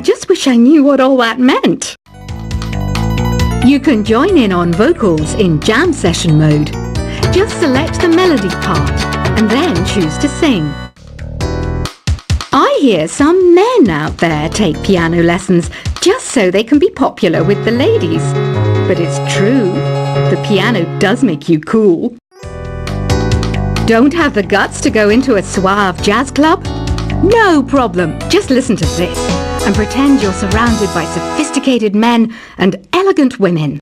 just wish I knew what all that meant. You can join in on vocals in jam session mode. Just select the melody part and then choose to sing. I hear some men out there take piano lessons just so they can be popular with the ladies. But it's true, the piano does make you cool. Don't have the guts to go into a suave jazz club? No problem, just listen to this and pretend you're surrounded by sophisticated men and elegant women.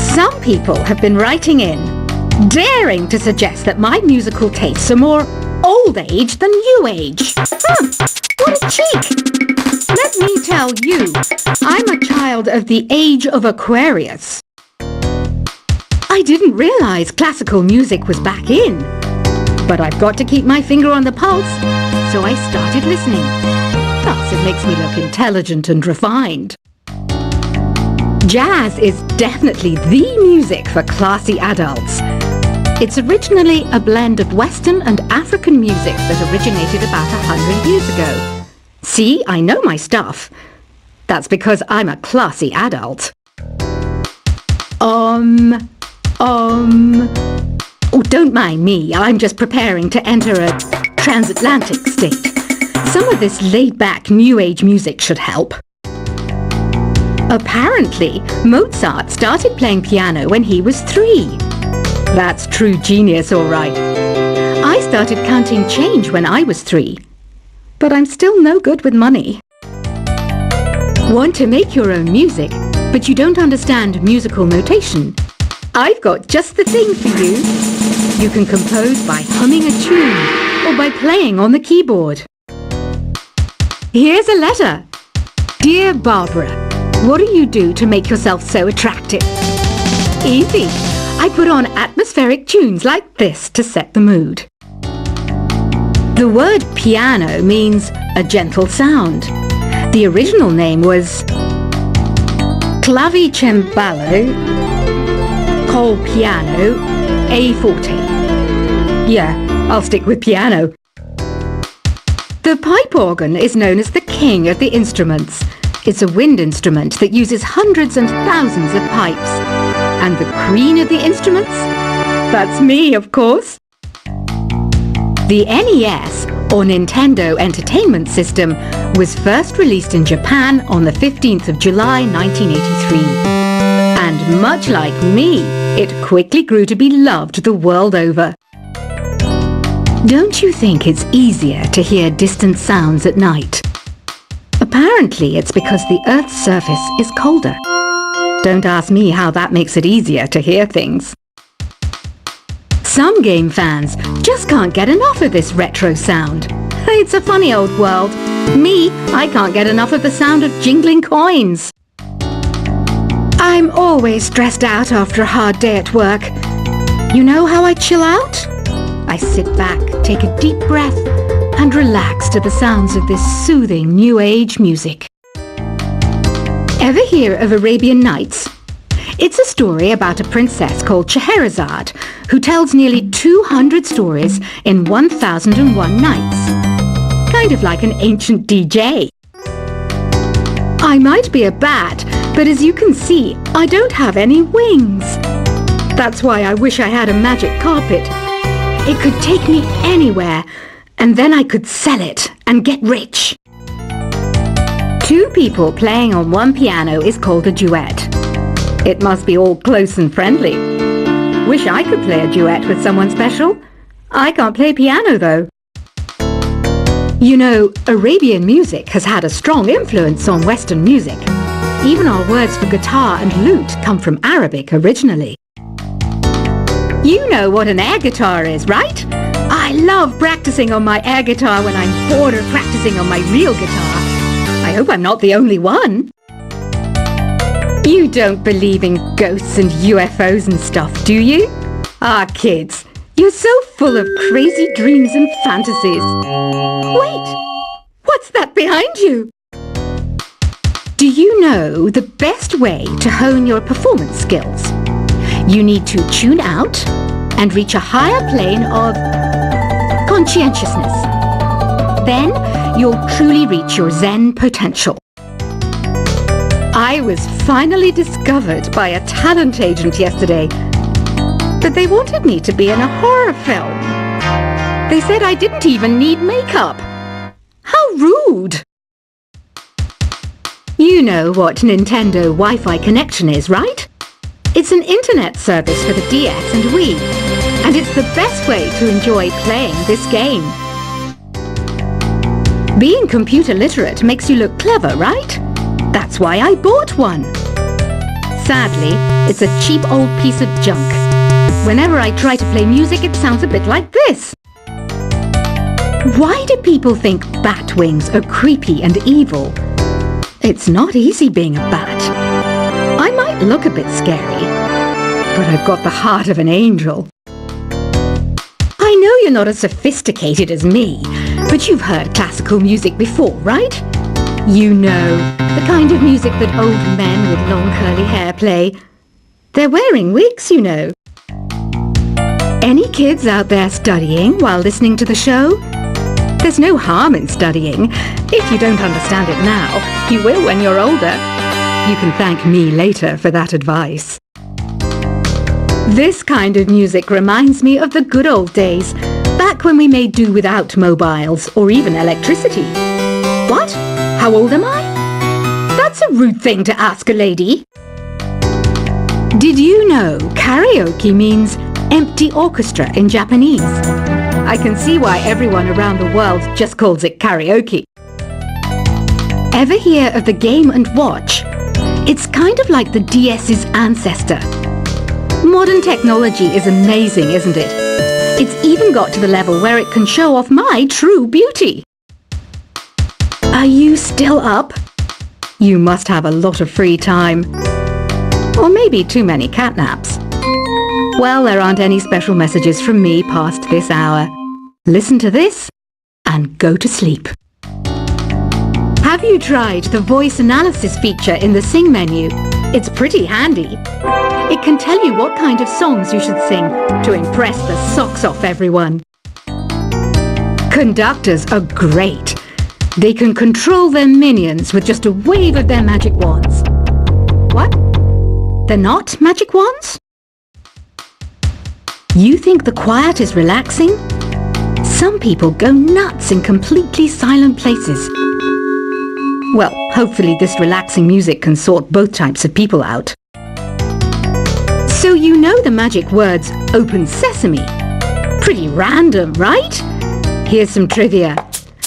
Some people have been writing in, daring to suggest that my musical tastes are more old age than new age. What a cheek! Let me tell you, I'm a child of the age of Aquarius. I didn't realize classical music was back in, but I've got to keep my finger on the pulse, so I started listening. Plus, it makes me look intelligent and refined. Jazz is definitely the music for classy adults. It's originally a blend of Western and African music that originated about 100 years ago. See, I know my stuff. That's because I'm a classy adult. Oh, don't mind me. I'm just preparing to enter a transatlantic state. Some of this laid-back New Age music should help. Apparently, Mozart started playing piano when he was 3. That's true genius, all right. I started counting change when I was 3. But I'm still no good with money. Want to make your own music, but you don't understand musical notation? I've got just the thing for you. You can compose by humming a tune or by playing on the keyboard. Here's a letter. Dear Barbara, what do you do to make yourself so attractive? Easy. I put on atmospheric tunes like this to set the mood. The word piano means a gentle sound. The original name was clavicembalo col piano a forte. Yeah, I'll stick with piano. The pipe organ is known as the king of the instruments. It's a wind instrument that uses hundreds and thousands of pipes. And the queen of the instruments? That's me, of course. The NES, or Nintendo Entertainment System, was first released in Japan on the 15th of July 1983. And much like me, it quickly grew to be loved the world over. Don't you think it's easier to hear distant sounds at night? Apparently, it's because the Earth's surface is colder. Don't ask me how that makes it easier to hear things. Some game fans just can't get enough of this retro sound. It's a funny old world. Me, I can't get enough of the sound of jingling coins. I'm always stressed out after a hard day at work. You know how I chill out? I sit back, take a deep breath, and relax to the sounds of this soothing New Age music. Ever hear of Arabian Nights? It's a story about a princess called Scheherazade who tells nearly 200 stories in 1001 nights. Kind of like an ancient DJ. I might be a bat, but as you can see, I don't have any wings. That's why I wish I had a magic carpet. It could take me anywhere, and then I could sell it and get rich. 2 people playing on one piano is called a duet. It must be all close and friendly. Wish I could play a duet with someone special. I can't play piano though. You know, Arabian music has had a strong influence on Western music. Even our words for guitar and lute come from Arabic originally. You know what an air guitar is, right? I love practicing on my air guitar when I'm bored of practicing on my real guitar. I hope I'm not the only one. You don't believe in ghosts and UFOs and stuff, do you? Ah, kids, you're so full of crazy dreams and fantasies. Wait, what's that behind you? Do you know the best way to hone your performance skills? You need to tune out and reach a higher plane of conscientiousness. Then you'll truly reach your Zen potential. I was finally discovered by a talent agent yesterday, but they wanted me to be in a horror film. They said I didn't even need makeup. How rude! You know what Nintendo Wi-Fi Connection is, right? It's an internet service for the DS and Wii, and it's the best way to enjoy playing this game. Being computer literate makes you look clever, right? That's why I bought one. Sadly, it's a cheap old piece of junk. Whenever I try to play music, it sounds a bit like this. Why do people think bat wings are creepy and evil? It's not easy being a bat. I might look a bit scary, but I've got the heart of an angel. I know you're not as sophisticated as me, but you've heard classical music before, right? You know, the kind of music that old men with long curly hair play. They're wearing wigs, you know. Any kids out there studying while listening to the show? There's no harm in studying. If you don't understand it now, you will when you're older. You can thank me later for that advice. This kind of music reminds me of the good old days, back when we made do without mobiles or even electricity. What? How old am I? That's a rude thing to ask a lady. Did you know karaoke means empty orchestra in Japanese? I can see why everyone around the world just calls it karaoke. Ever hear of the Game & Watch? It's kind of like the DS's ancestor. Modern technology is amazing, isn't it? It's even got to the level where it can show off my true beauty. Are you still up? You must have a lot of free time. Or maybe too many catnaps. Well, there aren't any special messages from me past this hour. Listen to this and go to sleep. Have you tried the voice analysis feature in the Sing menu? It's pretty handy. It can tell you what kind of songs you should sing to impress the socks off everyone. Conductors are great. They can control their minions with just a wave of their magic wands. What? They're not magic wands? You think the quiet is relaxing? Some people go nuts in completely silent places. Well, hopefully this relaxing music can sort both types of people out. So you know the magic words "Open Sesame." Pretty random, right? Here's some trivia.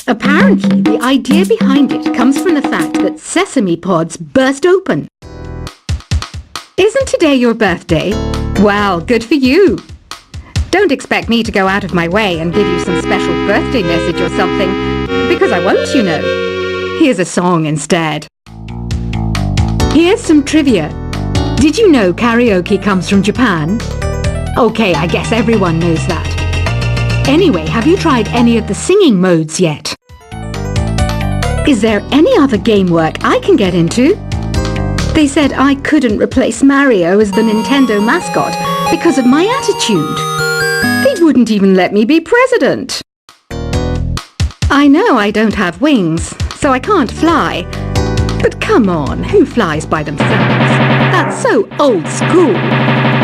Apparently, the idea behind it comes from the fact that sesame pods burst open. Isn't today your birthday? Well, good for you. Don't expect me to go out of my way and give you some special birthday message or something, because I won't, you know. Here's a song instead. Here's some trivia. Did you know karaoke comes from Japan? Okay, I guess everyone knows that. Anyway, have you tried any of the singing modes yet? Is there any other game work I can get into? They said I couldn't replace Mario as the Nintendo mascot because of my attitude. They wouldn't even let me be president. I know I don't have wings, so I can't fly. But come on, who flies by themselves? That's so old school.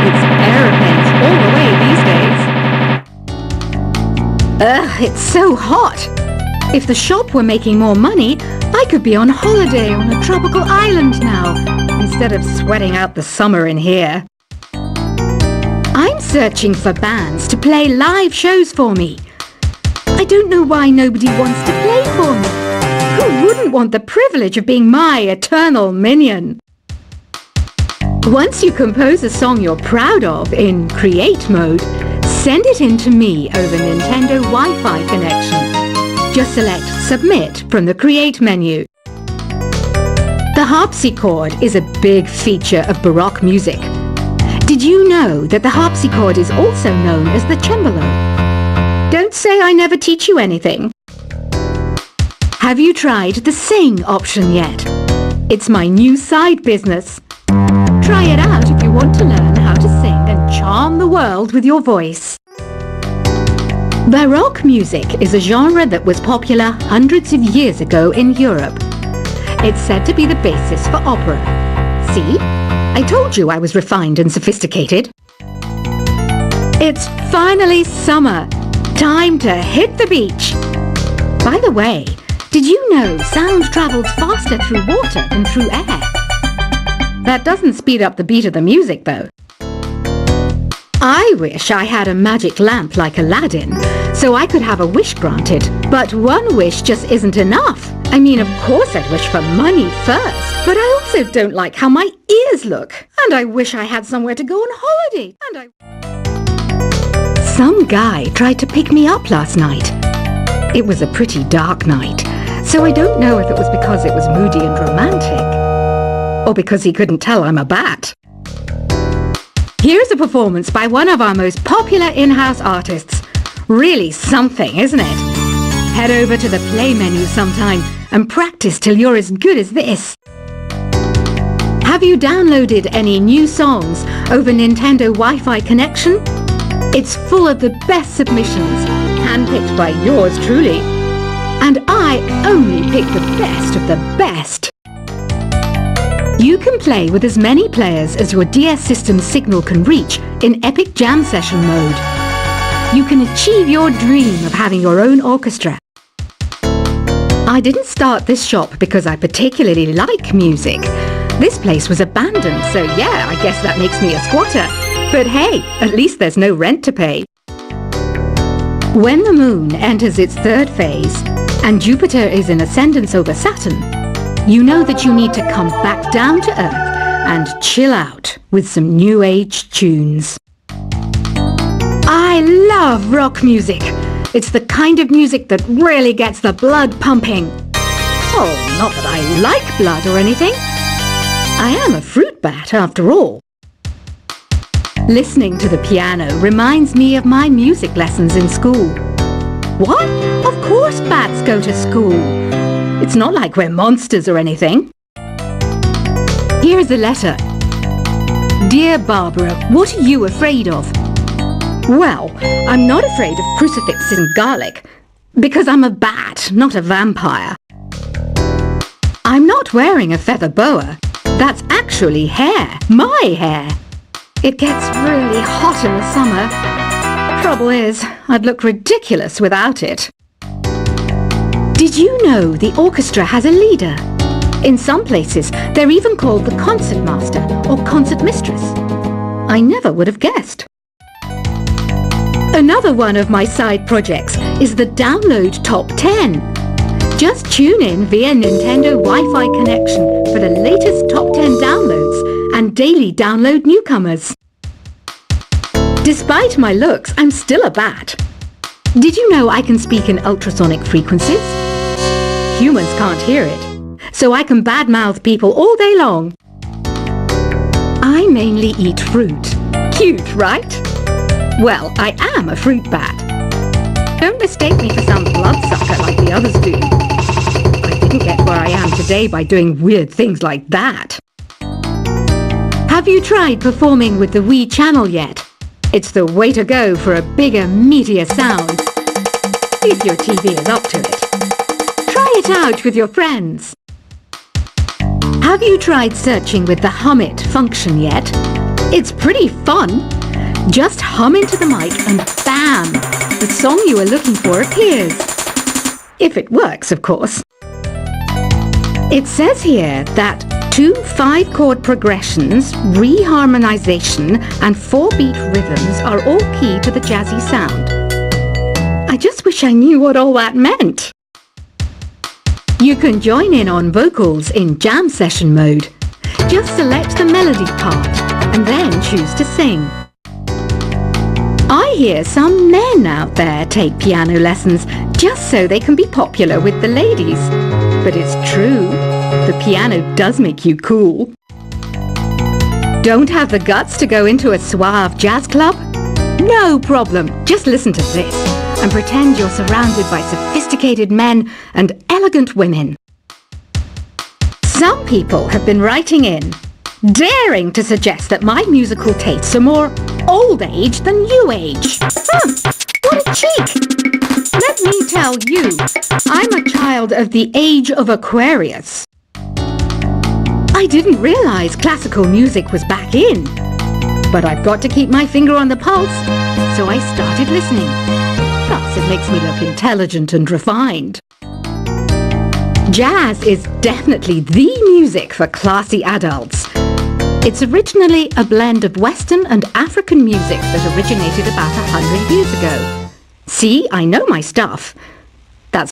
It's aeroplanes all the way these days. Ugh, it's so hot. If the shop were making more money, I could be on holiday on a tropical island now, instead of sweating out the summer in here. I'm searching for bands to play live shows for me. I don't know why nobody wants to play for me. Who wouldn't want the privilege of being my eternal minion? Once you compose a song you're proud of in Create mode, send it in to me over Nintendo Wi-Fi connection. Just select Submit from the Create menu. The harpsichord is a big feature of Baroque music. Did you know that the harpsichord is also known as the cembalo? Don't say I never teach you anything. Have you tried the Sing option yet? It's my new side business. Try it out if you want to learn how to sing and charm the world with your voice. Baroque music is a genre that was popular hundreds of years ago in Europe. It's said to be the basis for opera. See? I told you I was refined and sophisticated. It's finally summer. Time to hit the beach. By the way, did you know sound travels faster through water than through air? That doesn't speed up the beat of the music, though. I wish I had a magic lamp like Aladdin, so I could have a wish granted. But one wish just isn't enough. I mean, of course I'd wish for money first, but I also don't like how my ears look. And I wish I had somewhere to go on holiday. Some guy tried to pick me up last night. It was a pretty dark night, so I don't know if it was because it was moody and romantic, or because he couldn't tell I'm a bat. Here's a performance by one of our most popular in-house artists. Really something, isn't it? Head over to the play menu sometime and practice till you're as good as this. Have you downloaded any new songs over Nintendo Wi-Fi connection? It's full of the best submissions, handpicked by yours truly. And I only pick the best of the best. You can play with as many players as your DS system's signal can reach in Epic Jam Session mode. You can achieve your dream of having your own orchestra. I didn't start this shop because I particularly like music. This place was abandoned, so yeah, I guess that makes me a squatter. But hey, at least there's no rent to pay. When the moon enters its third phase and Jupiter is in ascendance over Saturn, you know that you need to come back down to Earth and chill out with some new age tunes. I love rock music. It's the kind of music that really gets the blood pumping. Oh, not that I like blood or anything. I am a fruit bat after all. Listening to the piano reminds me of my music lessons in school. What? Of course bats go to school. It's not like we're monsters or anything. Here's a letter. Dear Barbara, what are you afraid of? Well, I'm not afraid of crucifixes and garlic, because I'm a bat, not a vampire. I'm not wearing a feather boa. That's actually hair, my hair. It gets really hot in the summer. Trouble is, I'd look ridiculous without it. Did you know the orchestra has a leader? In some places, they're even called the concertmaster or concertmistress. I never would have guessed. Another one of my side projects is the Download Top 10. Just tune in via Nintendo Wi-Fi connection for the latest Top 10 downloads and daily download newcomers. Despite my looks, I'm still a bat. Did you know I can speak in ultrasonic frequencies? Humans can't hear it, so I can badmouth people all day long. I mainly eat fruit. Cute, right? Well, I am a fruit bat. Don't mistake me for some bloodsucker like the others do. I didn't get where I am today by doing weird things like that. Have you tried performing with the Wii channel yet? It's the way to go for a bigger, meatier sound. If your TV is up to it. Try it out with your friends. Have you tried searching with the Hum It function yet? It's pretty fun. Just hum into the mic and bam! The song you are looking for appears. If it works, of course. It says here that 2 5-chord progressions, reharmonization, and 4-beat rhythms are all key to the jazzy sound. I just wish I knew what all that meant. You can join in on vocals in jam session mode. Just select the melody part and then choose to sing. I hear some men out there take piano lessons just so they can be popular with the ladies. But it's true, the piano does make you cool. Don't have the guts to go into a suave jazz club? No problem, just listen to this and pretend you're surrounded by sophisticated men and elegant women. Some people have been writing in. daring to suggest that my musical tastes are more old age than new age. What a cheek! Let me tell you, I'm a child of the age of Aquarius. I didn't realize classical music was back in. But I've got to keep my finger on the pulse, so I started listening. Plus, it makes me look intelligent and refined. Jazz is definitely the music for classy adults. It's originally a blend of Western and African music that originated about 100 years ago. See, I know my stuff.